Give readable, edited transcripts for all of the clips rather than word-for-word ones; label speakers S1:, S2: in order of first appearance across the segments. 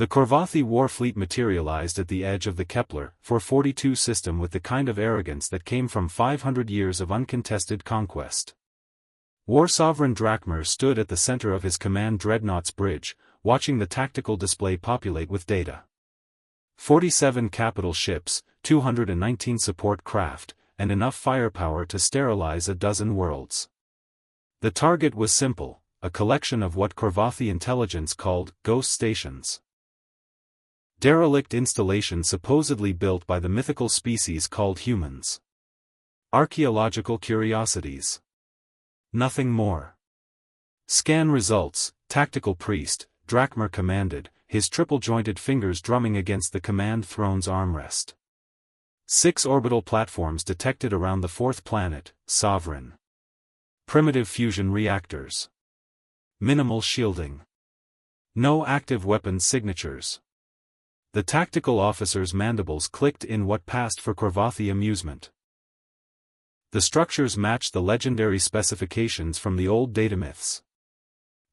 S1: The Korvathi war fleet materialized at the edge of the Kepler 442 system with the kind of arrogance that came from 500 years of uncontested conquest. War Sovereign Drakmer stood at the center of his command dreadnought's bridge, watching the tactical display populate with data. 47 capital ships, 219 support craft, and enough firepower to sterilize a dozen worlds. The target was simple, a collection of what Korvathi intelligence called ghost stations. Derelict installations supposedly built by the mythical species called humans. Archaeological curiosities. Nothing more. Scan results, Tactical Priest, Drakmer commanded, his triple-jointed fingers drumming against the command throne's armrest. 6 orbital platforms detected around the 4th planet, Sovereign. Primitive fusion reactors. Minimal shielding. No active weapons signatures. The tactical officer's mandibles clicked in what passed for Korvathi amusement. The structures matched the legendary specifications from the old datamyths.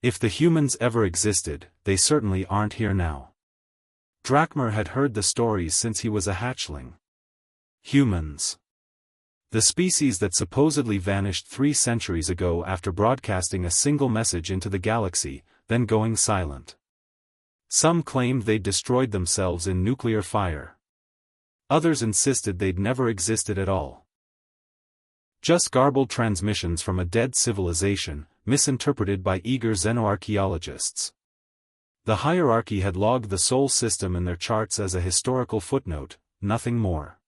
S1: If the humans ever existed, they certainly aren't here now. Drakmer had heard the stories since he was a hatchling. Humans. The species that supposedly vanished 3 centuries ago after broadcasting a single message into the galaxy, then going silent. Some claimed they'd destroyed themselves in nuclear fire. Others insisted they'd never existed at all. Just garbled transmissions from a dead civilization, misinterpreted by eager xenoarchaeologists. The hierarchy had logged the Sol system in their charts as a historical footnote, nothing more.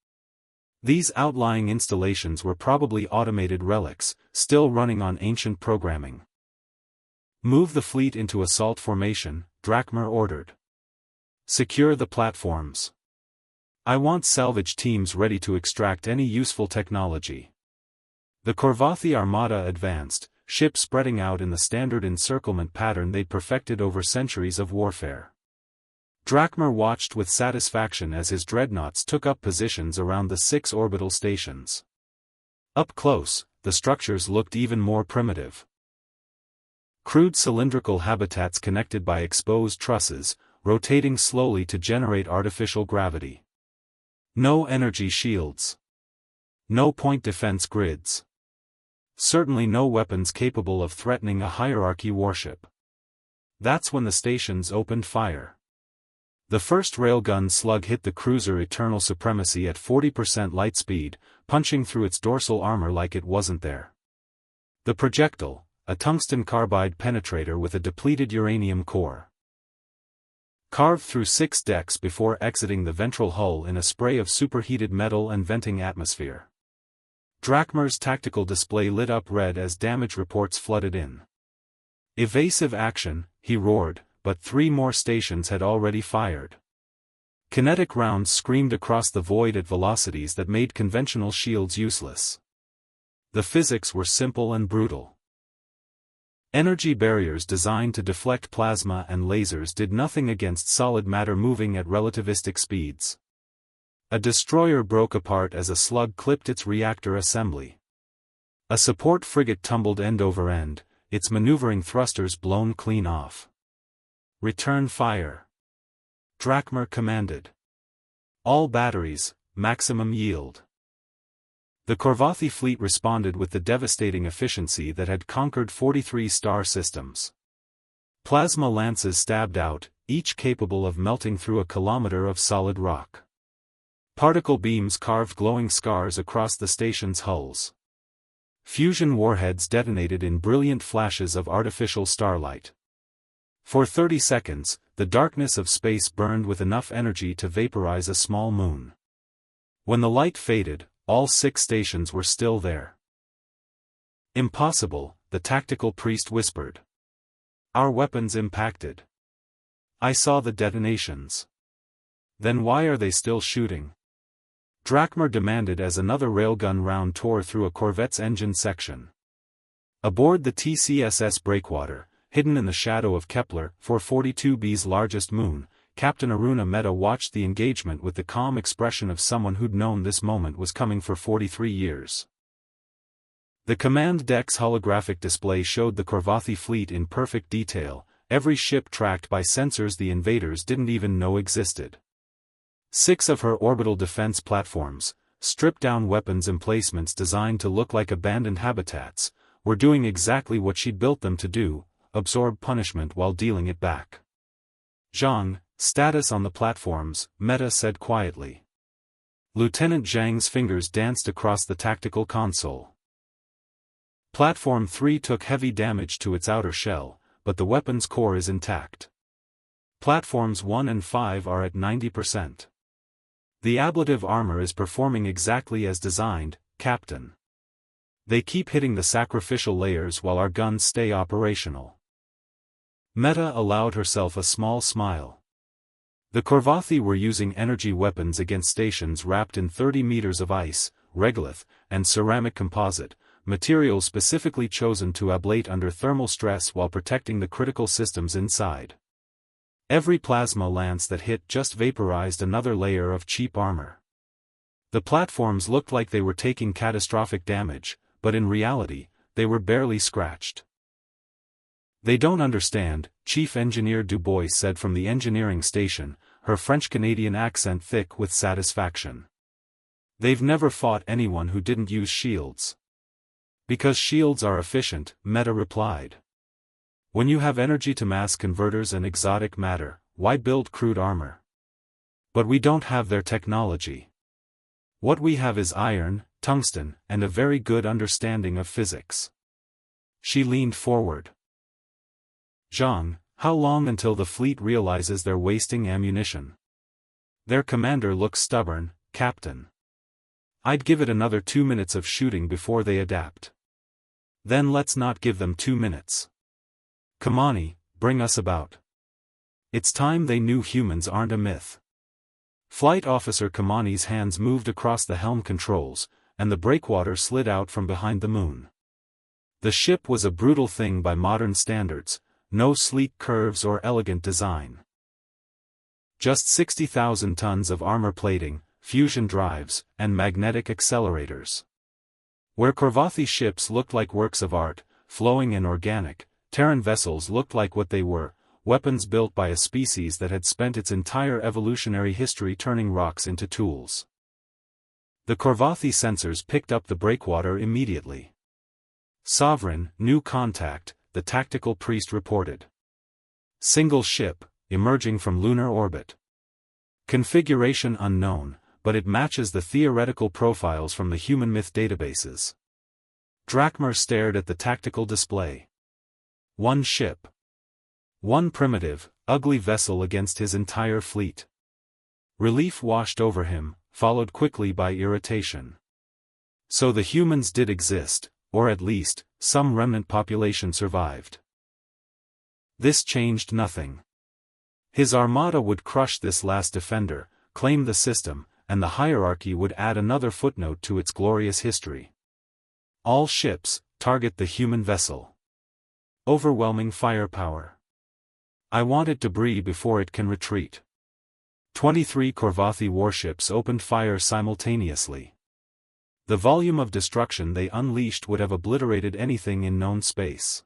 S1: These outlying installations were probably automated relics, still running on ancient programming. Move the fleet into assault formation, Drakmer ordered. Secure the platforms. I want salvage teams ready to extract any useful technology. The Korvathi Armada advanced, ships spreading out in the standard encirclement pattern they'd perfected over centuries of warfare. Drakmer watched with satisfaction as his dreadnoughts took up positions around the 6 orbital stations. Up close, the structures looked even more primitive. Crude cylindrical habitats connected by exposed trusses, rotating slowly to generate artificial gravity. No energy shields. No point defense grids. Certainly no weapons capable of threatening a hierarchy warship. That's when the stations opened fire. The first railgun slug hit the cruiser Eternal Supremacy at 40% light speed, punching through its dorsal armor like it wasn't there. The projectile, a tungsten carbide penetrator with a depleted uranium core, carved through 6 decks before exiting the ventral hull in a spray of superheated metal and venting atmosphere. Drakmer's tactical display lit up red as damage reports flooded in. Evasive action, he roared, but 3 more stations had already fired. Kinetic rounds screamed across the void at velocities that made conventional shields useless. The physics were simple and brutal. Energy barriers designed to deflect plasma and lasers did nothing against solid matter moving at relativistic speeds. A destroyer broke apart as a slug clipped its reactor assembly. A support frigate tumbled end over end, its maneuvering thrusters blown clean off. Return fire. Drakmer commanded. All batteries, maximum yield. The Korvathi fleet responded with the devastating efficiency that had conquered 43 star systems. Plasma lances stabbed out, each capable of melting through a kilometer of solid rock. Particle beams carved glowing scars across the station's hulls. Fusion warheads detonated in brilliant flashes of artificial starlight. For 30 seconds, the darkness of space burned with enough energy to vaporize a small moon. When the light faded, all 6 stations were still there. Impossible, the tactical priest whispered. Our weapons impacted. I saw the detonations. Then why are they still shooting? Drakmer demanded as another railgun round tore through a corvette's engine section. Aboard the TCSS Breakwater, hidden in the shadow of Kepler 442b's largest moon, Captain Aruna Mehta watched the engagement with the calm expression of someone who'd known this moment was coming for 43 years. The command deck's holographic display showed the Korvathi fleet in perfect detail, every ship tracked by sensors the invaders didn't even know existed. 6 of her orbital defense platforms, stripped-down weapons emplacements designed to look like abandoned habitats, were doing exactly what she'd built them to do, absorb punishment while dealing it back. "Zhang, status on the platforms," Meta said quietly. Lieutenant Zhang's fingers danced across the tactical console. Platform 3 took heavy damage to its outer shell, but the weapon's core is intact. Platforms 1 and 5 are at 90%. The ablative armor is performing exactly as designed, Captain. They keep hitting the sacrificial layers while our guns stay operational. Meta allowed herself a small smile. The Korvathi were using energy weapons against stations wrapped in 30 meters of ice, regolith, and ceramic composite, materials specifically chosen to ablate under thermal stress while protecting the critical systems inside. Every plasma lance that hit just vaporized another layer of cheap armor. The platforms looked like they were taking catastrophic damage, but in reality, they were barely scratched. "They don't understand," Chief Engineer Dubois said from the engineering station, her French-Canadian accent thick with satisfaction. "They've never fought anyone who didn't use shields." "Because shields are efficient," Meta replied. "When you have energy to mass converters and exotic matter, why build crude armor? But we don't have their technology. What we have is iron, tungsten, and a very good understanding of physics." She leaned forward. "Zhang, how long until the fleet realizes they're wasting ammunition?" "Their commander looks stubborn, Captain. I'd give it another 2 minutes of shooting before they adapt." "Then let's not give them 2 minutes. Kamani, bring us about." It's time they knew humans aren't a myth. Flight Officer Kamani's hands moved across the helm controls, and the breakwater slid out from behind the moon. The ship was a brutal thing by modern standards, no sleek curves or elegant design. Just 60,000 tons of armor plating, fusion drives, and magnetic accelerators. Where Korvathi ships looked like works of art, flowing and organic, Terran vessels looked like what they were, weapons built by a species that had spent its entire evolutionary history turning rocks into tools. The Korvathi sensors picked up the breakwater immediately. "Sovereign, new contact," the tactical priest reported. "Single ship, emerging from lunar orbit. Configuration unknown, but it matches the theoretical profiles from the human myth databases." Drachmer stared at the tactical display. One ship. One primitive, ugly vessel against his entire fleet. Relief washed over him, followed quickly by irritation. So the humans did exist, or at least, some remnant population survived. This changed nothing. His armada would crush this last defender, claim the system, and the hierarchy would add another footnote to its glorious history. All ships, target the human vessel. Overwhelming firepower. I want it debris before it can retreat. 23 Korvathi warships opened fire simultaneously. The volume of destruction they unleashed would have obliterated anything in known space.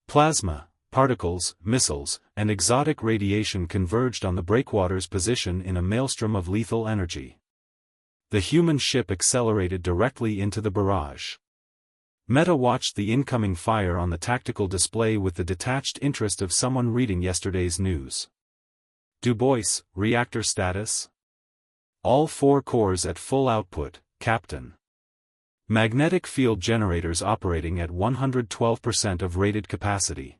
S1: Plasma, particles, missiles, and exotic radiation converged on the breakwater's position in a maelstrom of lethal energy. The human ship accelerated directly into the barrage. Meta watched the incoming fire on the tactical display with the detached interest of someone reading yesterday's news. "Dubois, reactor status?" "All 4 cores at full output, Captain. Magnetic field generators operating at 112% of rated capacity.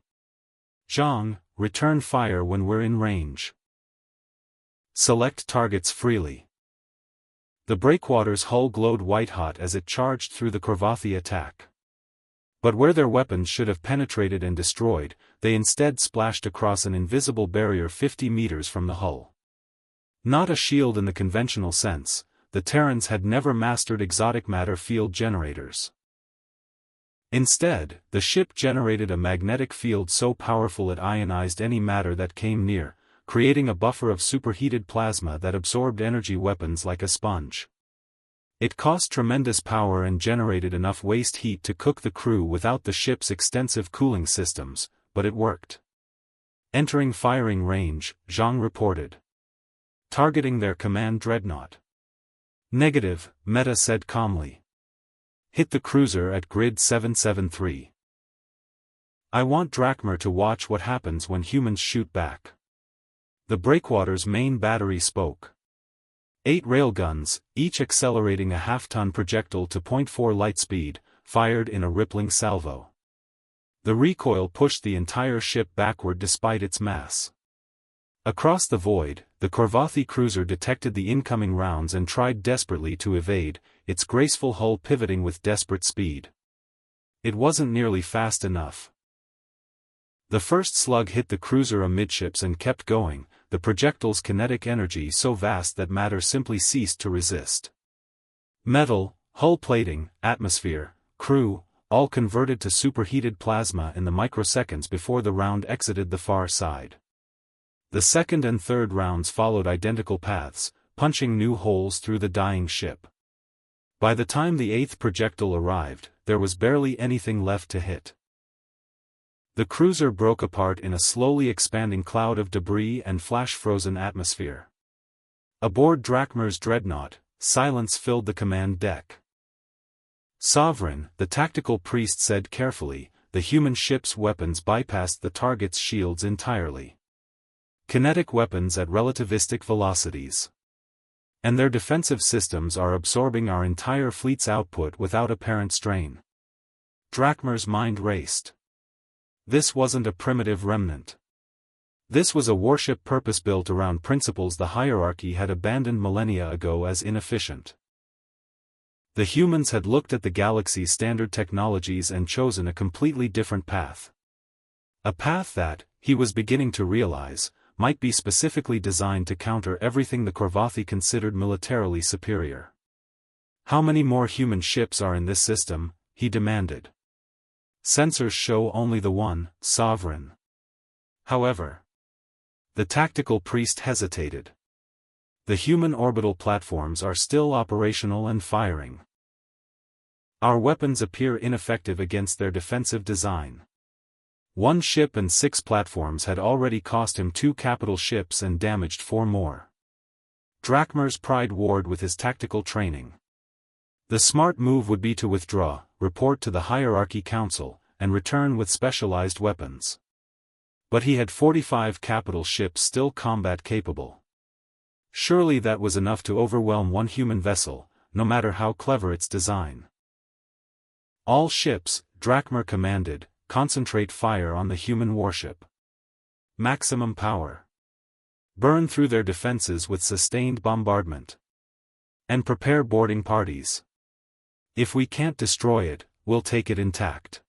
S1: Zhang, return fire when we're in range. Select targets freely." The breakwater's hull glowed white-hot as it charged through the Korvathi attack. But where their weapons should have penetrated and destroyed, they instead splashed across an invisible barrier 50 meters from the hull. Not a shield in the conventional sense, the Terrans had never mastered exotic matter field generators. Instead, the ship generated a magnetic field so powerful it ionized any matter that came near, creating a buffer of superheated plasma that absorbed energy weapons like a sponge. It cost tremendous power and generated enough waste heat to cook the crew without the ship's extensive cooling systems, but it worked. Entering firing range, Zhang reported. Targeting their command dreadnought. Negative, Meta said calmly. Hit the cruiser at grid 773. I want Drachmer to watch what happens when humans shoot back. The breakwater's main battery spoke. 8 railguns, each accelerating a half-ton projectile to 0.4 light speed, fired in a rippling salvo. The recoil pushed the entire ship backward despite its mass. Across the void, the Korvathi cruiser detected the incoming rounds and tried desperately to evade, its graceful hull pivoting with desperate speed. It wasn't nearly fast enough. The first slug hit the cruiser amidships and kept going, the projectile's kinetic energy so vast that matter simply ceased to resist. Metal, hull plating, atmosphere, crew, all converted to superheated plasma in the microseconds before the round exited the far side. The second and third rounds followed identical paths, punching new holes through the dying ship. By the time the 8th projectile arrived, there was barely anything left to hit. The cruiser broke apart in a slowly expanding cloud of debris and flash-frozen atmosphere. Aboard Drachmer's dreadnought, silence filled the command deck. Sovereign, the tactical priest said carefully, the human ship's weapons bypassed the target's shields entirely. Kinetic weapons at relativistic velocities. And their defensive systems are absorbing our entire fleet's output without apparent strain. Drachmer's mind raced. This wasn't a primitive remnant. This was a warship purpose-built around principles the hierarchy had abandoned millennia ago as inefficient. The humans had looked at the galaxy's standard technologies and chosen a completely different path. A path that, he was beginning to realize, might be specifically designed to counter everything the Korvathi considered militarily superior. How many more human ships are in this system? He demanded. Sensors show only the one, Sovereign. However, the tactical priest hesitated. The human orbital platforms are still operational and firing. Our weapons appear ineffective against their defensive design. 1 ship and 6 platforms had already cost him 2 capital ships and damaged 4 more. Drachmer's pride warred with his tactical training. The smart move would be to withdraw, report to the Hierarchy Council, and return with specialized weapons. But he had 45 capital ships still combat-capable. Surely that was enough to overwhelm 1 human vessel, no matter how clever its design. All ships, Drachmer commanded, concentrate fire on the human warship. Maximum power. Burn through their defenses with sustained bombardment. And prepare boarding parties. If we can't destroy it, we'll take it intact.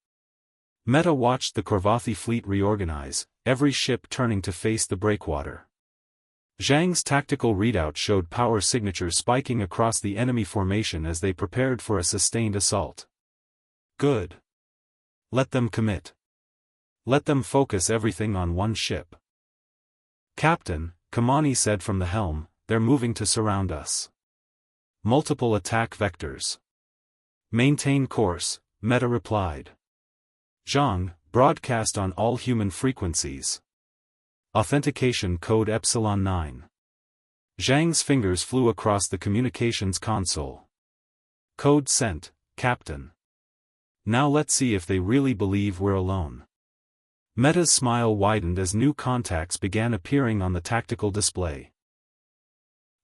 S1: Meta watched the Korvathi fleet reorganize, every ship turning to face the breakwater. Zhang's tactical readout showed power signatures spiking across the enemy formation as they prepared for a sustained assault. Good. Let them commit. Let them focus everything on 1 ship. Captain, Kamani said from the helm, they're moving to surround us. Multiple attack vectors. Maintain course, Meta replied. Zhang, broadcast on all human frequencies. Authentication code Epsilon 9. Zhang's fingers flew across the communications console. Code sent, Captain. Now let's see if they really believe we're alone. Meta's smile widened as new contacts began appearing on the tactical display.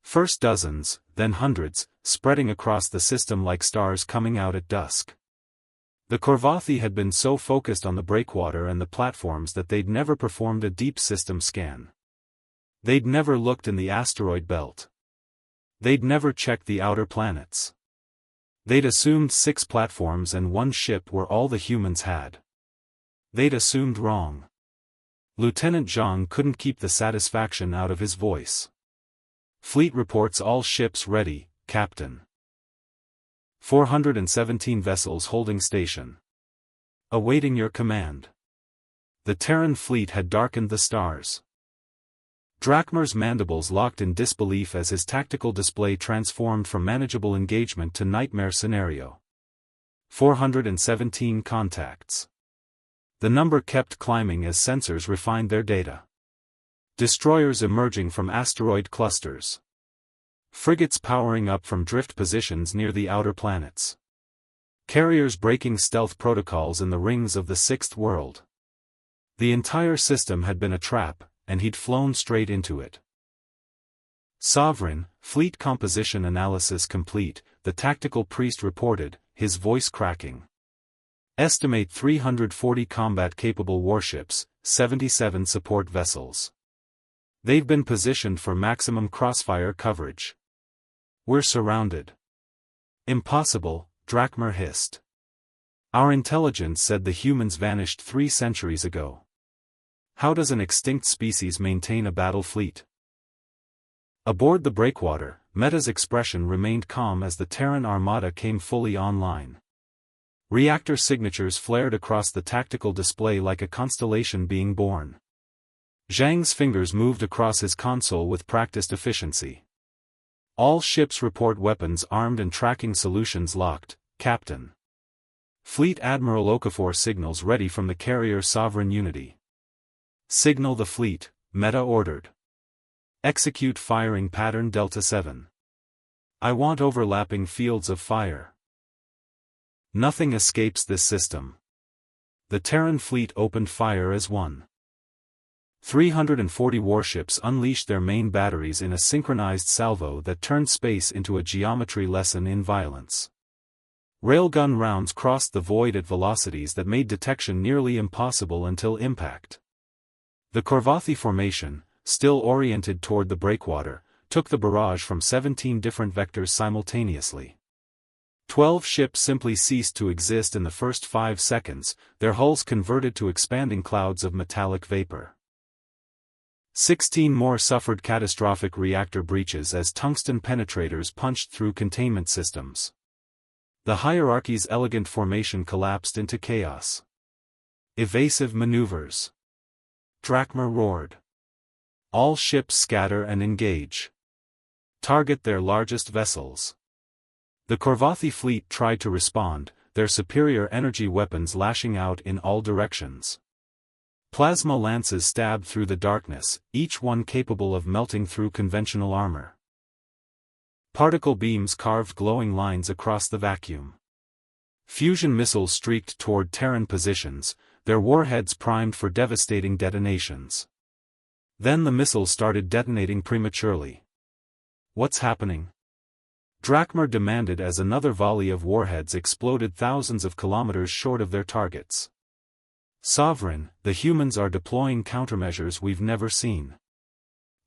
S1: First dozens, then hundreds, spreading across the system like stars coming out at dusk. The Korvathi had been so focused on the breakwater and the platforms that they'd never performed a deep system scan. They'd never looked in the asteroid belt. They'd never checked the outer planets. They'd assumed 6 platforms and 1 ship were all the humans had. They'd assumed wrong. Lieutenant Zhang couldn't keep the satisfaction out of his voice. Fleet reports all ships ready, Captain. 417 vessels holding station. Awaiting your command. The Terran fleet had darkened the stars. Drachmer's mandibles locked in disbelief as his tactical display transformed from manageable engagement to nightmare scenario. 417 contacts. The number kept climbing as sensors refined their data. Destroyers emerging from asteroid clusters. Frigates powering up from drift positions near the outer planets. Carriers breaking stealth protocols in the rings of the Sixth World. The entire system had been a trap, and he'd flown straight into it. Sovereign, fleet composition analysis complete, the tactical priest reported, his voice cracking. Estimate 340 combat-capable warships, 77 support vessels. They've been positioned for maximum crossfire coverage. We're surrounded. Impossible, Drakmer hissed. Our intelligence said the humans vanished 3 centuries ago. How does an extinct species maintain a battle fleet? Aboard the breakwater, Meta's expression remained calm as the Terran Armada came fully online. Reactor signatures flared across the tactical display like a constellation being born. Zhang's fingers moved across his console with practiced efficiency. All ships report weapons armed and tracking solutions locked, Captain. Fleet Admiral Okafor signals ready from the carrier Sovereign Unity. Signal the fleet, Meta ordered. Execute firing pattern Delta 7. I want overlapping fields of fire. Nothing escapes this system. The Terran fleet opened fire as one. 340 warships unleashed their main batteries in a synchronized salvo that turned space into a geometry lesson in violence. Railgun rounds crossed the void at velocities that made detection nearly impossible until impact. The Korvathi formation, still oriented toward the breakwater, took the barrage from 17 different vectors simultaneously. 12 ships simply ceased to exist in the first 5 seconds, their hulls converted to expanding clouds of metallic vapor. 16 more suffered catastrophic reactor breaches as tungsten penetrators punched through containment systems. The hierarchy's elegant formation collapsed into chaos. Evasive maneuvers. Drakmer roared. All ships scatter and engage. Target their largest vessels. The Korvathi fleet tried to respond, their superior energy weapons lashing out in all directions. Plasma lances stabbed through the darkness, each one capable of melting through conventional armor. Particle beams carved glowing lines across the vacuum. Fusion missiles streaked toward Terran positions, their warheads primed for devastating detonations. Then the missiles started detonating prematurely. What's happening? Drakmer demanded as another volley of warheads exploded thousands of kilometers short of their targets. Sovereign, the humans are deploying countermeasures we've never seen.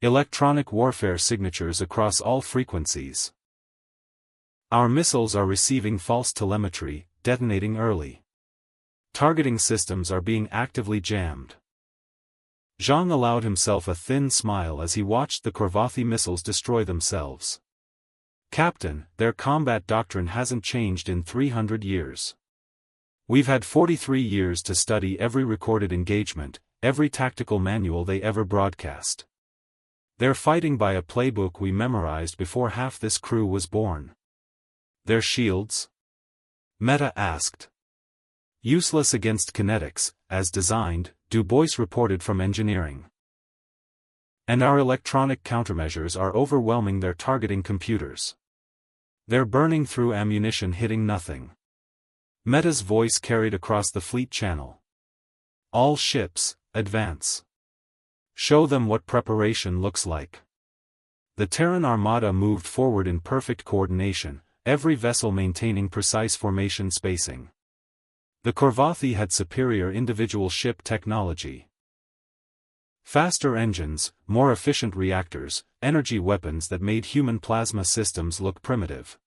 S1: Electronic warfare signatures across all frequencies. Our missiles are receiving false telemetry, detonating early. Targeting systems are being actively jammed. Zhang allowed himself a thin smile as he watched the Korvathi missiles destroy themselves. Captain, their combat doctrine hasn't changed in 300 years. We've had 43 years to study every recorded engagement, every tactical manual they ever broadcast. They're fighting by a playbook we memorized before half this crew was born. Their shields? Meta asked. Useless against kinetics, as designed, Du Bois reported from engineering. And our electronic countermeasures are overwhelming their targeting computers. They're burning through ammunition hitting nothing. Meta's voice carried across the fleet channel. All ships, advance. Show them what preparation looks like. The Terran Armada moved forward in perfect coordination, every vessel maintaining precise formation spacing. The Korvathi had superior individual ship technology. Faster engines, more efficient reactors, energy weapons that made human plasma systems look primitive.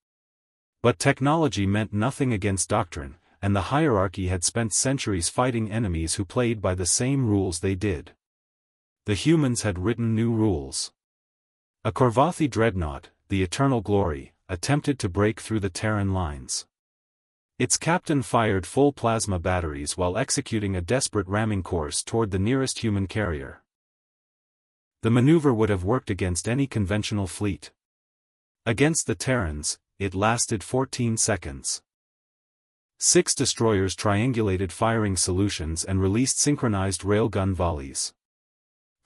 S1: But technology meant nothing against doctrine, and the hierarchy had spent centuries fighting enemies who played by the same rules they did. The humans had written new rules. A Korvathi dreadnought, the Eternal Glory, attempted to break through the Terran lines. Its captain fired full plasma batteries while executing a desperate ramming course toward the nearest human carrier. The maneuver would have worked against any conventional fleet. Against the Terrans, it lasted 14 seconds. 6 destroyers triangulated firing solutions and released synchronized railgun volleys.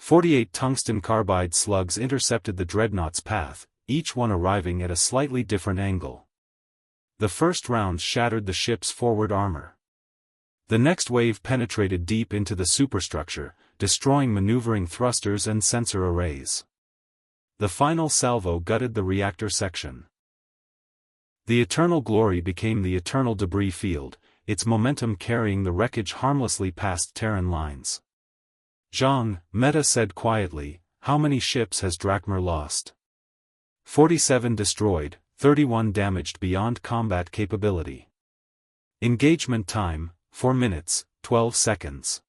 S1: 48 tungsten carbide slugs intercepted the dreadnought's path, each one arriving at a slightly different angle. The first rounds shattered the ship's forward armor. The next wave penetrated deep into the superstructure, destroying maneuvering thrusters and sensor arrays. The final salvo gutted the reactor section. The Eternal Glory became the Eternal Debris Field, its momentum carrying the wreckage harmlessly past Terran lines. "Zhang," Meta said quietly, "how many ships has Drakmar lost?" 47 destroyed, 31 damaged beyond combat capability. Engagement time, 4 minutes, 12 seconds.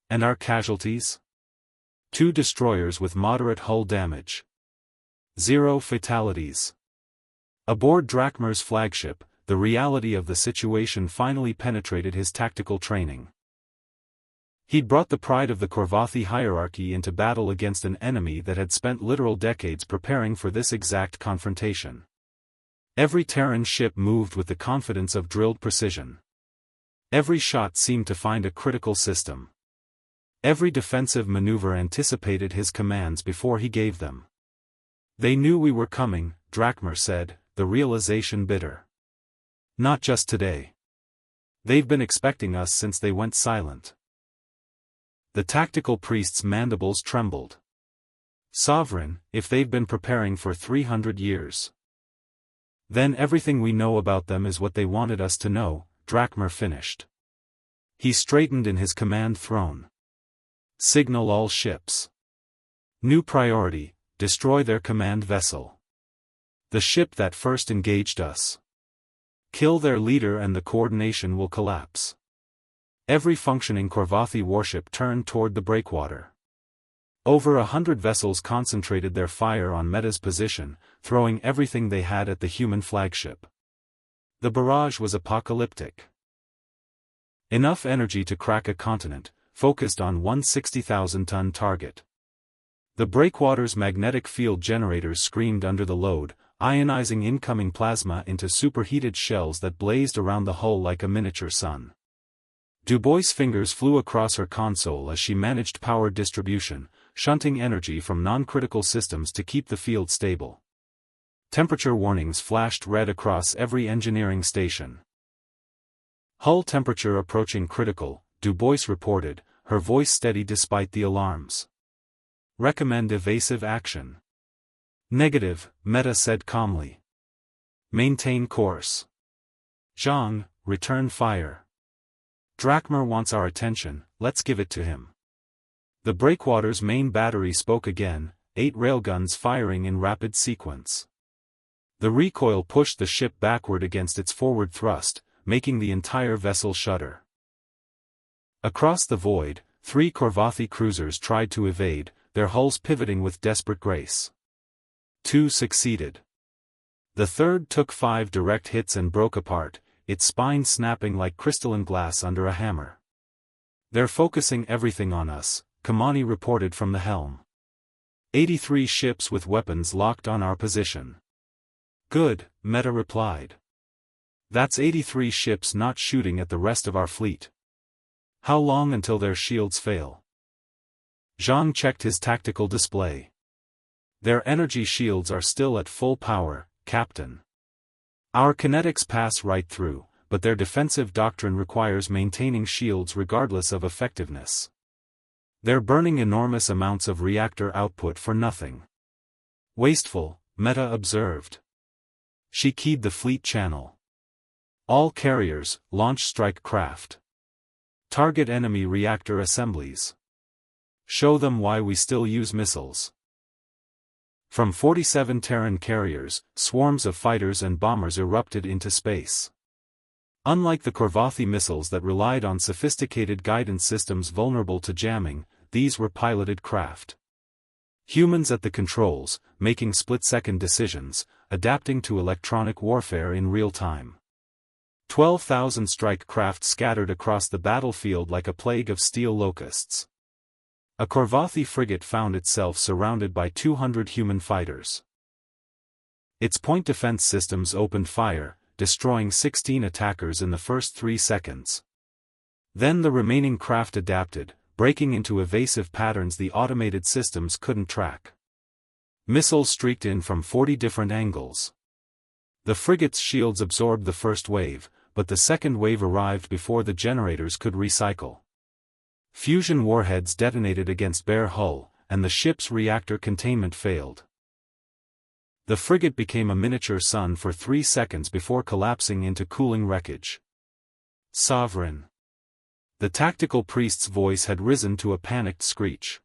S1: And our casualties? 2 destroyers with moderate hull damage. 0 fatalities. Aboard Drakmar's flagship, the reality of the situation finally penetrated his tactical training. He'd brought the pride of the Korvathi hierarchy into battle against an enemy that had spent literal decades preparing for this exact confrontation. Every Terran ship moved with the confidence of drilled precision. Every shot seemed to find a critical system. Every defensive maneuver anticipated his commands before he gave them. "They knew we were coming," Drakmar said, the realization bitter. "Not just today. They've been expecting us since they went silent." The tactical priest's mandibles trembled. "Sovereign, if they've been preparing for 300 years. Then everything we know about them is what they wanted us to know," Drakmar finished. He straightened in his command throne. "Signal all ships. New priority, destroy their command vessel. The ship that first engaged us. Kill their leader and the coordination will collapse." Every functioning Korvathi warship turned toward the breakwater. Over 100 vessels concentrated their fire on Meta's position, throwing everything they had at the human flagship. The barrage was apocalyptic. Enough energy to crack a continent, focused on one 60,000-ton target. The breakwater's magnetic field generators screamed under the load, ionizing incoming plasma into superheated shells that blazed around the hull like a miniature sun. Dubois' fingers flew across her console as she managed power distribution, shunting energy from non-critical systems to keep the field stable. Temperature warnings flashed red across every engineering station. "Hull temperature approaching critical," Dubois reported, her voice steady despite the alarms. "Recommend evasive action." "Negative," Meta said calmly. "Maintain course." "Zhang, return fire. Drakmar wants our attention, let's give it to him." The breakwater's main battery spoke again, 8 railguns firing in rapid sequence. The recoil pushed the ship backward against its forward thrust, making the entire vessel shudder. Across the void, 3 Korvathi cruisers tried to evade, their hulls pivoting with desperate grace. 2 succeeded. The third took 5 direct hits and broke apart, its spine snapping like crystalline glass under a hammer. "They're focusing everything on us," Kamani reported from the helm. 83 ships with weapons locked on our position." "Good," Meta replied. "That's 83 ships not shooting at the rest of our fleet. How long until their shields fail?" Zhang checked his tactical display. "Their energy shields are still at full power, Captain. Our kinetics pass right through, but their defensive doctrine requires maintaining shields regardless of effectiveness. They're burning enormous amounts of reactor output for nothing." "Wasteful," Meta observed. She keyed the fleet channel. "All carriers, launch strike craft. Target enemy reactor assemblies. Show them why we still use missiles." From 47 Terran carriers, swarms of fighters and bombers erupted into space. Unlike the Korvathi missiles that relied on sophisticated guidance systems vulnerable to jamming, these were piloted craft. Humans at the controls, making split-second decisions, adapting to electronic warfare in real time. 12,000 strike craft scattered across the battlefield like a plague of steel locusts. A Korvathi frigate found itself surrounded by 200 human fighters. Its point defense systems opened fire, destroying 16 attackers in the first 3 seconds. Then the remaining craft adapted, breaking into evasive patterns the automated systems couldn't track. Missiles streaked in from 40 different angles. The frigate's shields absorbed the first wave, but the second wave arrived before the generators could recycle. Fusion warheads detonated against bare hull, and the ship's reactor containment failed. The frigate became a miniature sun for 3 seconds before collapsing into cooling wreckage. Sovereign. The tactical priest's voice had risen to a panicked screech.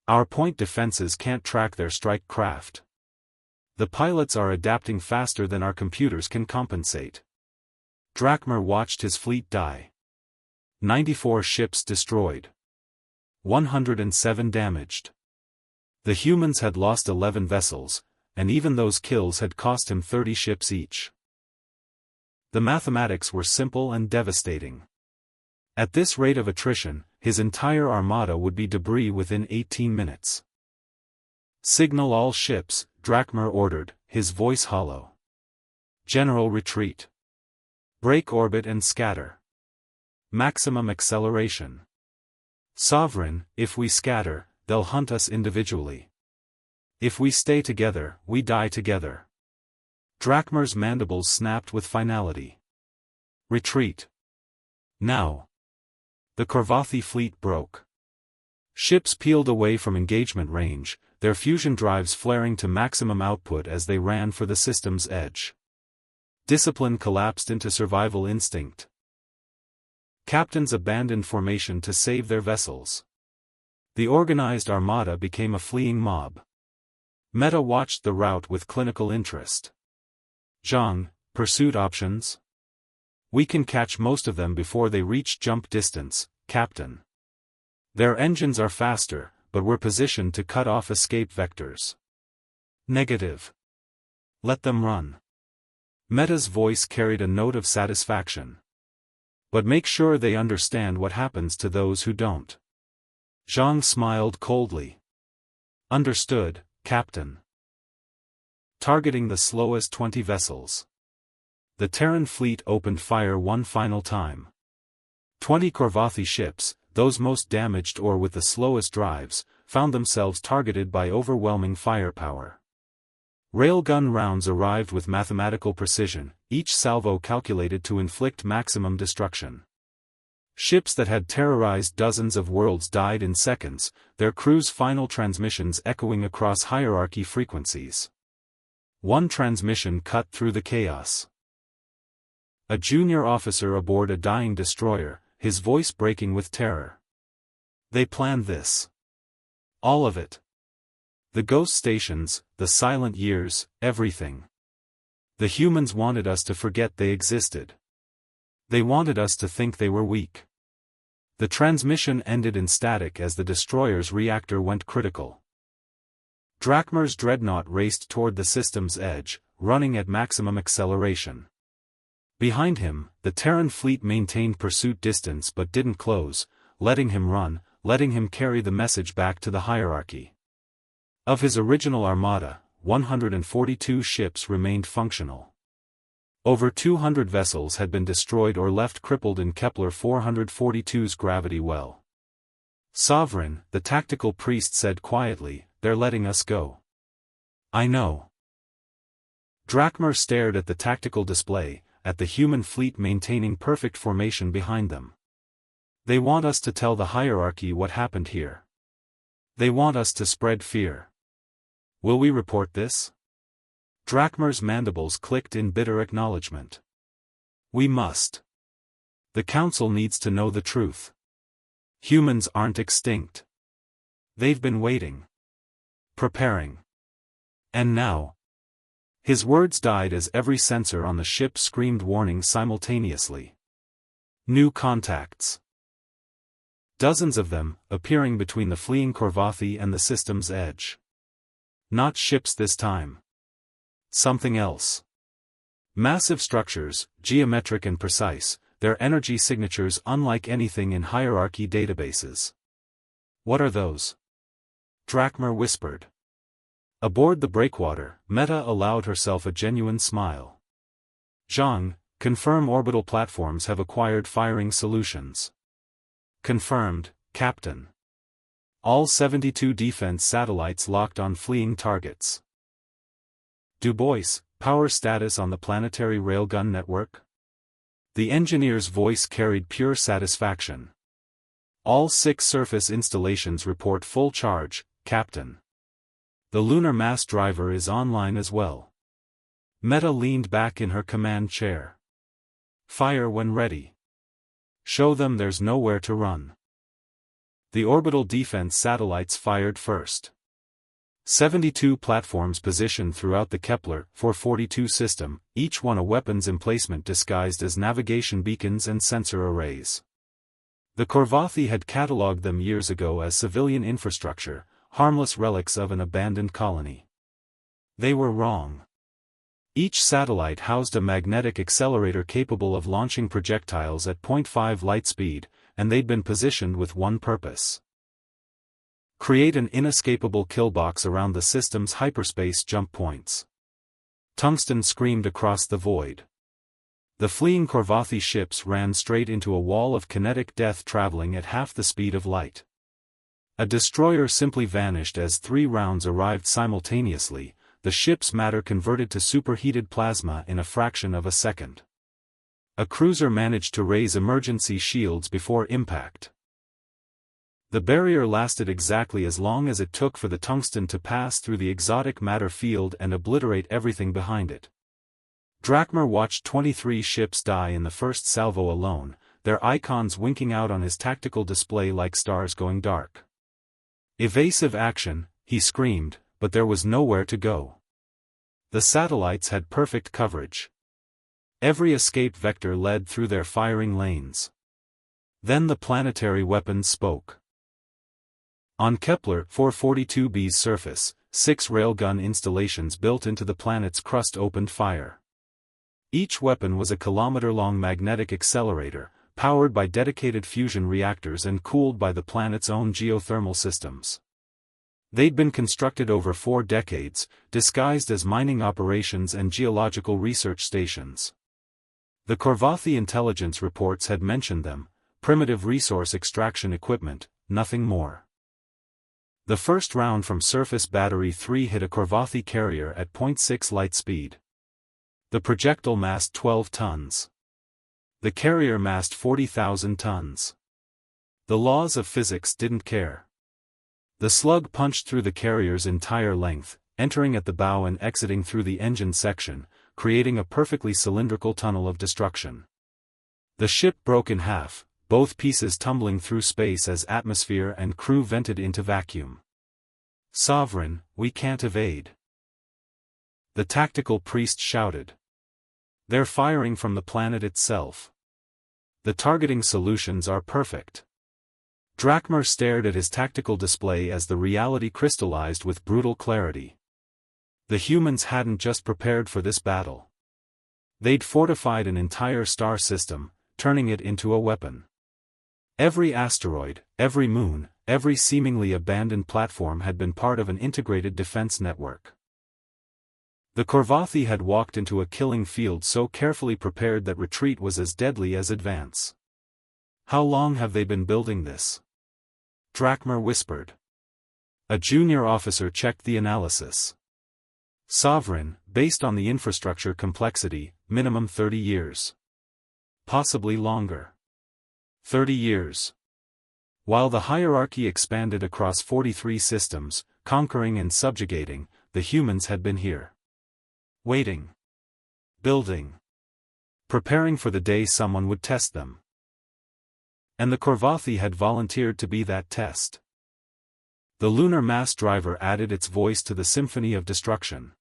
S1: Our point defenses can't track their strike craft. The pilots are adapting faster than our computers can compensate. Drachmer watched his fleet die. 94 ships destroyed. 107 damaged. The humans had lost 11 vessels, and even those kills had cost him 30 ships each. The mathematics were simple and devastating. At this rate of attrition, his entire armada would be debris within 18 minutes. Signal all ships, Drachmer ordered, his voice hollow. General retreat. Break orbit and scatter. Maximum acceleration. Sovereign, if we scatter, they'll hunt us individually. If we stay together, we die together. Drachmer's mandibles snapped with finality. Retreat. Now. The Korvathi fleet broke. Ships peeled away from engagement range, their fusion drives flaring to maximum output as they ran for the system's edge. Discipline collapsed into survival instinct. Captains abandoned formation to save their vessels. The organized armada became a fleeing mob. Meta watched the rout with clinical interest. Zhang, pursuit options? We can catch most of them before they reach jump distance, Captain. Their engines are faster, but we're positioned to cut off escape vectors. Negative. Let them run. Meta's voice carried a note of satisfaction. But make sure they understand what happens to those who don't. Zhang smiled coldly. Understood, Captain. Targeting the slowest 20 vessels. The Terran fleet opened fire one final time. 20 Korvathi ships, those most damaged or with the slowest drives, found themselves targeted by overwhelming firepower. Railgun rounds arrived with mathematical precision, each salvo calculated to inflict maximum destruction. Ships that had terrorized dozens of worlds died in seconds, their crews' final transmissions echoing across hierarchy frequencies. One transmission cut through the chaos. A junior officer aboard a dying destroyer, his voice breaking with terror. They planned this. All of it. The ghost stations, the silent years, everything. The humans wanted us to forget they existed. They wanted us to think they were weak. The transmission ended in static as the destroyer's reactor went critical. Drachmer's dreadnought raced toward the system's edge, running at maximum acceleration. Behind him, the Terran fleet maintained pursuit distance but didn't close, letting him run, letting him carry the message back to the hierarchy. Of his original armada, 142 ships remained functional. Over 200 vessels had been destroyed or left crippled in Kepler 442's gravity well. Sovereign, the tactical priest said quietly, they're letting us go. I know. Drachmer stared at the tactical display, at the human fleet maintaining perfect formation behind them. They want us to tell the hierarchy what happened here. They want us to spread fear. Will we report this? Drachmer's mandibles clicked in bitter acknowledgement. We must. The council needs to know the truth. Humans aren't extinct. They've been waiting. Preparing. And now. His words died as every sensor on the ship screamed warning simultaneously. New contacts. Dozens of them, appearing between the fleeing Korvathi and the system's edge. Not ships this time. Something else. Massive structures, geometric and precise, their energy signatures unlike anything in hierarchy databases. What are those? Drachmer whispered. Aboard the breakwater, Meta allowed herself a genuine smile. Zhang, confirm orbital platforms have acquired firing solutions. Confirmed, Captain. All 72 defense satellites locked on fleeing targets. Du Bois, power status on the planetary railgun network? The engineer's voice carried pure satisfaction. All 6 surface installations report full charge, Captain. The lunar mass driver is online as well. Meta leaned back in her command chair. Fire when ready. Show them there's nowhere to run. The orbital defense satellites fired first. 72 platforms positioned throughout the Kepler 442 system, each one a weapons emplacement disguised as navigation beacons and sensor arrays. The Korvathi had catalogued them years ago as civilian infrastructure, harmless relics of an abandoned colony. They were wrong. Each satellite housed a magnetic accelerator capable of launching projectiles at 0.5 light speed, and they'd been positioned with one purpose. Create an inescapable killbox around the system's hyperspace jump points. Tungsten screamed across the void. The fleeing Korvathi ships ran straight into a wall of kinetic death traveling at half the speed of light. A destroyer simply vanished as 3 rounds arrived simultaneously, the ship's matter converted to superheated plasma in a fraction of a second. A cruiser managed to raise emergency shields before impact. The barrier lasted exactly as long as it took for the tungsten to pass through the exotic matter field and obliterate everything behind it. Drakmer watched 23 ships die in the first salvo alone, their icons winking out on his tactical display like stars going dark. Evasive action, he screamed, but there was nowhere to go. The satellites had perfect coverage. Every escape vector led through their firing lanes. Then the planetary weapons spoke. On Kepler 442b's surface, 6 railgun installations built into the planet's crust opened fire. Each weapon was a kilometer-long magnetic accelerator, powered by dedicated fusion reactors and cooled by the planet's own geothermal systems. They'd been constructed over 4 decades, disguised as mining operations and geological research stations. The Korvathi intelligence reports had mentioned them, primitive resource extraction equipment, nothing more. The first round from Surface Battery 3 hit a Korvathi carrier at 0.6 light speed. The projectile massed 12 tons. The carrier massed 40,000 tons. The laws of physics didn't care. The slug punched through the carrier's entire length, entering at the bow and exiting through the engine section, creating a perfectly cylindrical tunnel of destruction. The ship broke in half, both pieces tumbling through space as atmosphere and crew vented into vacuum. Sovereign, we can't evade. The tactical priest shouted. They're firing from the planet itself. The targeting solutions are perfect. Drakmer stared at his tactical display as the reality crystallized with brutal clarity. The humans hadn't just prepared for this battle. They'd fortified an entire star system, turning it into a weapon. Every asteroid, every moon, every seemingly abandoned platform had been part of an integrated defense network. The Korvathi had walked into a killing field so carefully prepared that retreat was as deadly as advance. How long have they been building this? Drakmer whispered. A junior officer checked the analysis. Sovereign, based on the infrastructure complexity, minimum 30 years. Possibly longer. 30 years. While the hierarchy expanded across 43 systems, conquering and subjugating, the humans had been here. Waiting. Building. Preparing for the day someone would test them. And the Korvathi had volunteered to be that test. The lunar mass driver added its voice to the symphony of destruction.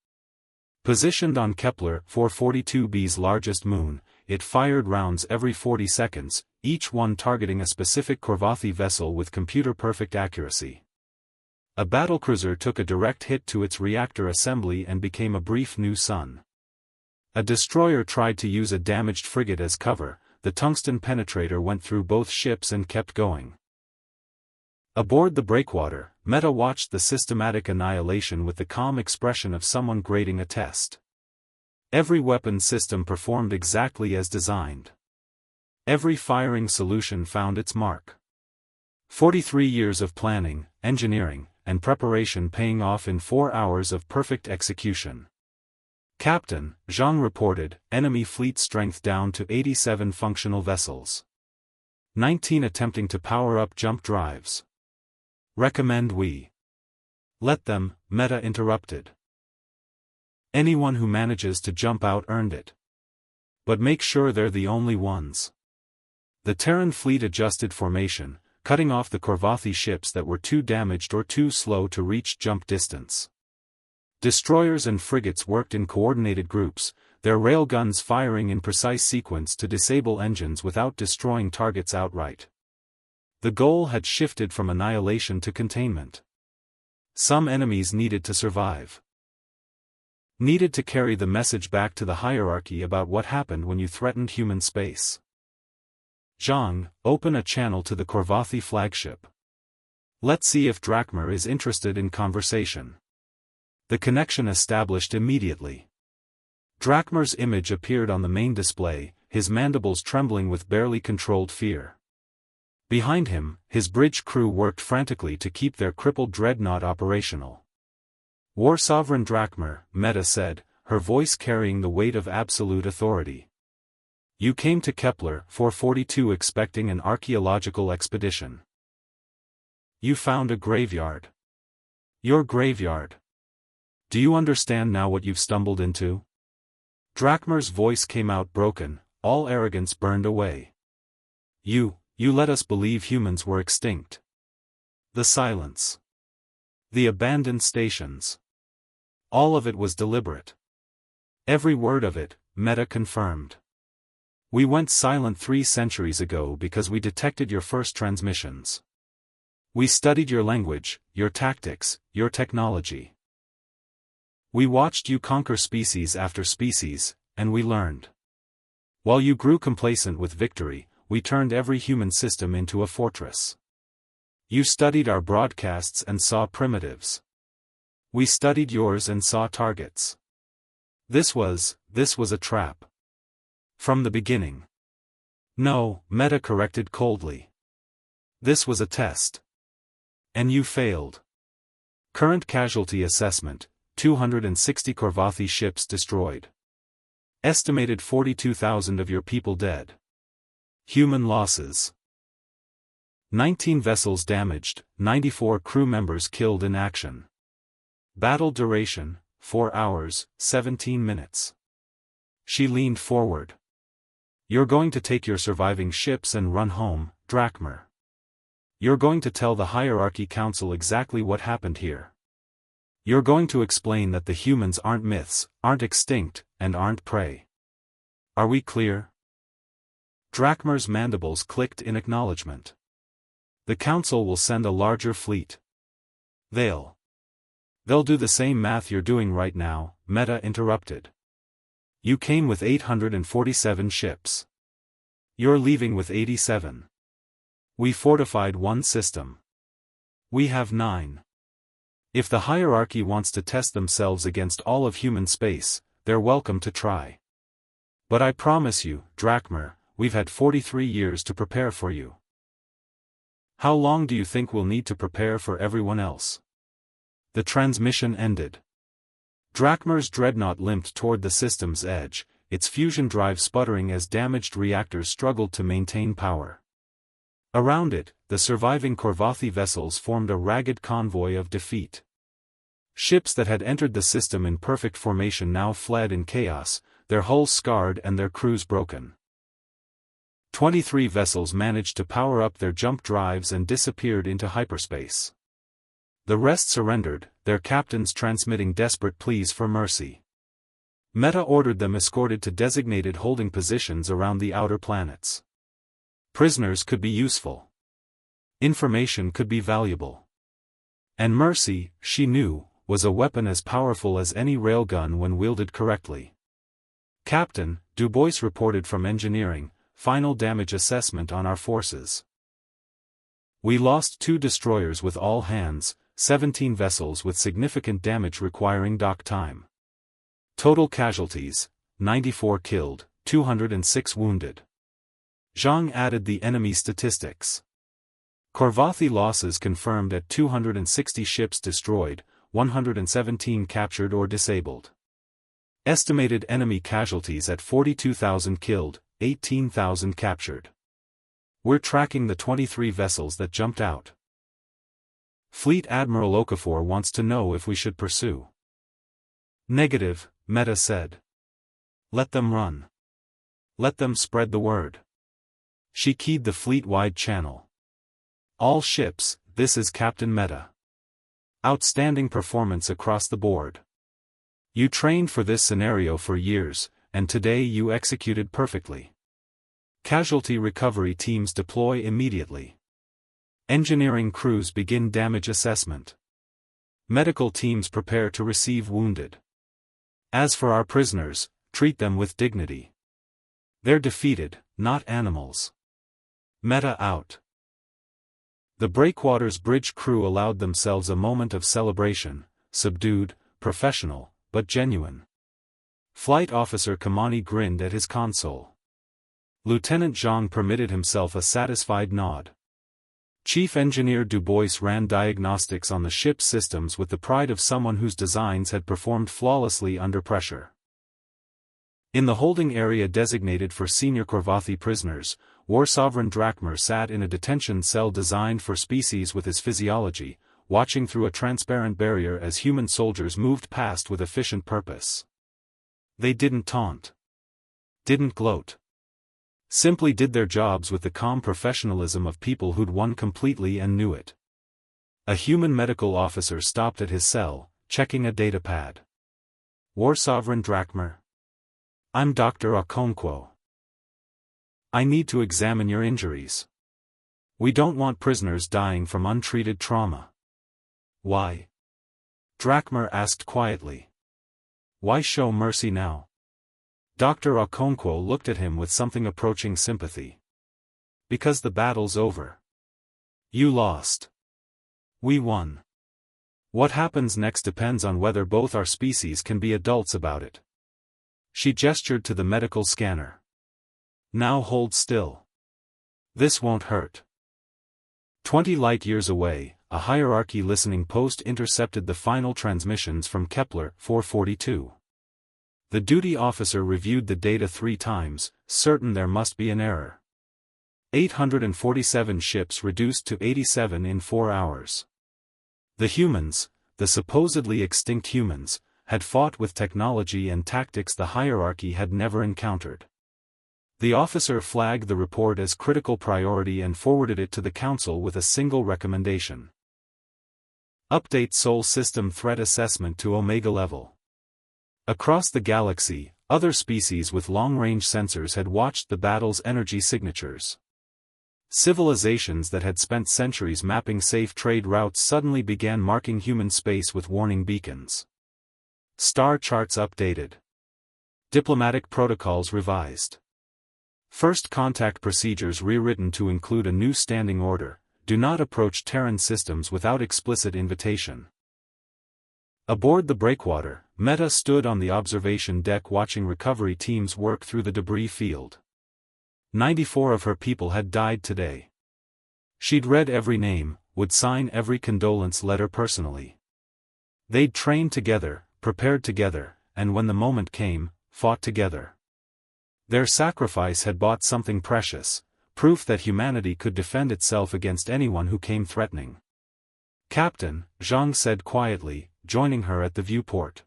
S1: Positioned on Kepler 442b's largest moon, it fired rounds every 40 seconds, each one targeting a specific Korvathi vessel with computer-perfect accuracy. A battlecruiser took a direct hit to its reactor assembly and became a brief new sun. A destroyer tried to use a damaged frigate as cover, the tungsten penetrator went through both ships and kept going. Aboard the breakwater, Meta watched the systematic annihilation with the calm expression of someone grading a test. Every weapon system performed exactly as designed. Every firing solution found its mark. 43 years of planning, engineering, and preparation paying off in 4 hours of perfect execution. Captain, Zhang reported, enemy fleet strength down to 87 functional vessels. 19 attempting to power up jump drives. Recommend we let them, Meta interrupted. Anyone who manages to jump out earned it. But make sure they're the only ones. The Terran fleet adjusted formation, cutting off the Korvathi ships that were too damaged or too slow to reach jump distance. Destroyers and frigates worked in coordinated groups, their railguns firing in precise sequence to disable engines without destroying targets outright. The goal had shifted from annihilation to containment. Some enemies needed to survive. Needed to carry the message back to the hierarchy about what happened when you threatened human space. Zhang, open a channel to the Korvathi flagship. Let's see if Drachmer is interested in conversation. The connection established immediately. Drachmer's image appeared on the main display, his mandibles trembling with barely controlled fear. Behind him, his bridge crew worked frantically to keep their crippled dreadnought operational. War Sovereign Drachmer, Meta said, her voice carrying the weight of absolute authority. You came to Kepler 442 expecting an archaeological expedition. You found a graveyard. Your graveyard. Do you understand now what you've stumbled into? Drachmer's voice came out broken, all arrogance burned away. You let us believe humans were extinct. The silence. The abandoned stations. All of it was deliberate. Every word of it, Meta confirmed. We went silent 3 centuries ago because we detected your first transmissions. We studied your language, your tactics, your technology. We watched you conquer species after species, and we learned. While you grew complacent with victory, we turned every human system into a fortress. You studied our broadcasts and saw primitives. We studied yours and saw targets. This was a trap. From the beginning. No, Meta corrected coldly. This was a test. And you failed. Current casualty assessment, 260 Korvathi ships destroyed. Estimated 42,000 of your people dead. Human losses. 19 vessels damaged, 94 crew members killed in action. Battle duration, 4 hours, 17 minutes. She leaned forward. You're going to take your surviving ships and run home, Drachmer. You're going to tell the Hierarchy Council exactly what happened here. You're going to explain that the humans aren't myths, aren't extinct, and aren't prey. Are we clear? Drachmer's mandibles clicked in acknowledgement. The Council will send a larger fleet. They'll do the same math you're doing right now, Meta interrupted. You came with 847 ships. You're leaving with 87. We fortified 1 system. We have 9. If the hierarchy wants to test themselves against all of human space, they're welcome to try. But I promise you, Drachmer, we've had 43 years to prepare for you. How long do you think we'll need to prepare for everyone else? The transmission ended. Drachmer's dreadnought limped toward the system's edge, its fusion drive sputtering as damaged reactors struggled to maintain power. Around it, the surviving Korvathi vessels formed a ragged convoy of defeat. Ships that had entered the system in perfect formation now fled in chaos, their hulls scarred and their crews broken. 23 vessels managed to power up their jump drives and disappeared into hyperspace. The rest surrendered, their captains transmitting desperate pleas for mercy. Meta ordered them escorted to designated holding positions around the outer planets. Prisoners could be useful. Information could be valuable. And mercy, she knew, was a weapon as powerful as any railgun when wielded correctly. Captain, Dubois reported from engineering, final damage assessment on our forces. We lost 2 destroyers with all hands, 17 vessels with significant damage requiring dock time. Total casualties, 94 killed, 206 wounded. Zhang added the enemy statistics. Korvathi losses confirmed at 260 ships destroyed, 117 captured or disabled. Estimated enemy casualties at 42,000 killed, 18,000 captured. We're tracking the 23 vessels that jumped out. Fleet Admiral Okafor wants to know if we should pursue. Negative, Meta said. Let them run. Let them spread the word. She keyed the fleet-wide channel. All ships, this is Captain Meta. Outstanding performance across the board. You trained for this scenario for years, and today you executed perfectly. Casualty recovery teams deploy immediately. Engineering crews begin damage assessment. Medical teams prepare to receive wounded. As for our prisoners, treat them with dignity. They're defeated, not animals. Meta out. The Breakwaters bridge crew allowed themselves a moment of celebration, subdued, professional, but genuine. Flight Officer Kamani grinned at his console. Lieutenant Zhang permitted himself a satisfied nod. Chief Engineer Dubois ran diagnostics on the ship's systems with the pride of someone whose designs had performed flawlessly under pressure. In the holding area designated for senior Korvathi prisoners, War Sovereign Drakmer sat in a detention cell designed for species with his physiology, watching through a transparent barrier as human soldiers moved past with efficient purpose. They didn't taunt. Didn't gloat. Simply did their jobs with the calm professionalism of people who'd won completely and knew it. A human medical officer stopped at his cell, checking a datapad. War Sovereign Drakmer. I'm Dr. Okonkwo. I need to examine your injuries. We don't want prisoners dying from untreated trauma. Why? Drakmer asked quietly. Why show mercy now? Dr. Okonkwo looked at him with something approaching sympathy. Because the battle's over. You lost. We won. What happens next depends on whether both our species can be adults about it. She gestured to the medical scanner. Now hold still. This won't hurt. 20 light-years away, a hierarchy listening post intercepted the final transmissions from Kepler 442. The duty officer reviewed the data 3 times, certain there must be an error. 847 ships reduced to 87 in 4 hours. The humans, the supposedly extinct humans, had fought with technology and tactics the hierarchy had never encountered. The officer flagged the report as critical priority and forwarded it to the Council with a single recommendation. Update Sol System Threat Assessment to Omega level. Across the galaxy, other species with long-range sensors had watched the battle's energy signatures. Civilizations that had spent centuries mapping safe trade routes suddenly began marking human space with warning beacons. Star charts updated. Diplomatic protocols revised. First contact procedures rewritten to include a new standing order: do not approach Terran systems without explicit invitation. Aboard the Breakwater, Meta stood on the observation deck watching recovery teams work through the debris field. 94 of her people had died today. She'd read every name, would sign every condolence letter personally. They'd trained together, prepared together, and when the moment came, fought together. Their sacrifice had bought something precious, proof that humanity could defend itself against anyone who came threatening. Captain, Zhang said quietly, joining her at the viewport.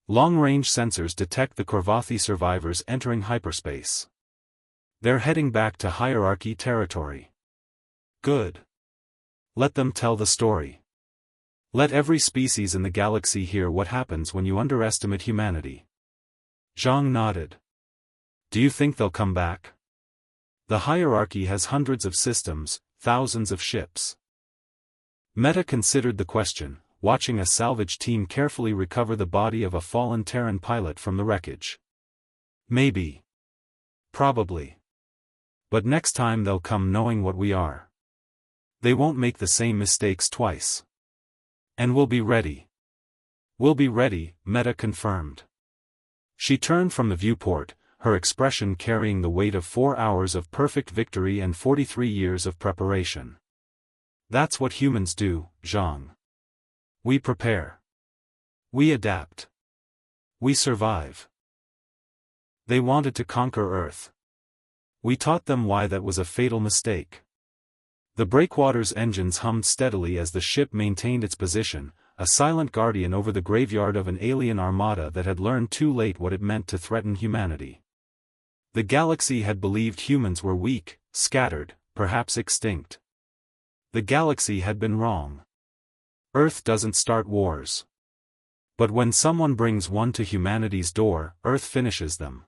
S1: Long-range sensors detect the Korvathi survivors entering hyperspace. They're heading back to hierarchy territory. Good. Let them tell the story. Let every species in the galaxy hear what happens when you underestimate humanity. Zhang nodded. Do you think they'll come back? The hierarchy has hundreds of systems, thousands of ships. Meta considered the question, watching a salvage team carefully recover the body of a fallen Terran pilot from the wreckage. Maybe. Probably. But next time they'll come knowing what we are. They won't make the same mistakes twice. And we'll be ready. We'll be ready, Meta confirmed. She turned from the viewport, her expression carrying the weight of 4 hours of perfect victory and 43 years of preparation. That's what humans do, Zhang. We prepare. We adapt. We survive. They wanted to conquer Earth. We taught them why that was a fatal mistake. The breakwater's engines hummed steadily as the ship maintained its position, a silent guardian over the graveyard of an alien armada that had learned too late what it meant to threaten humanity. The galaxy had believed humans were weak, scattered, perhaps extinct. The galaxy had been wrong. Earth doesn't start wars. But when someone brings one to humanity's door, Earth finishes them.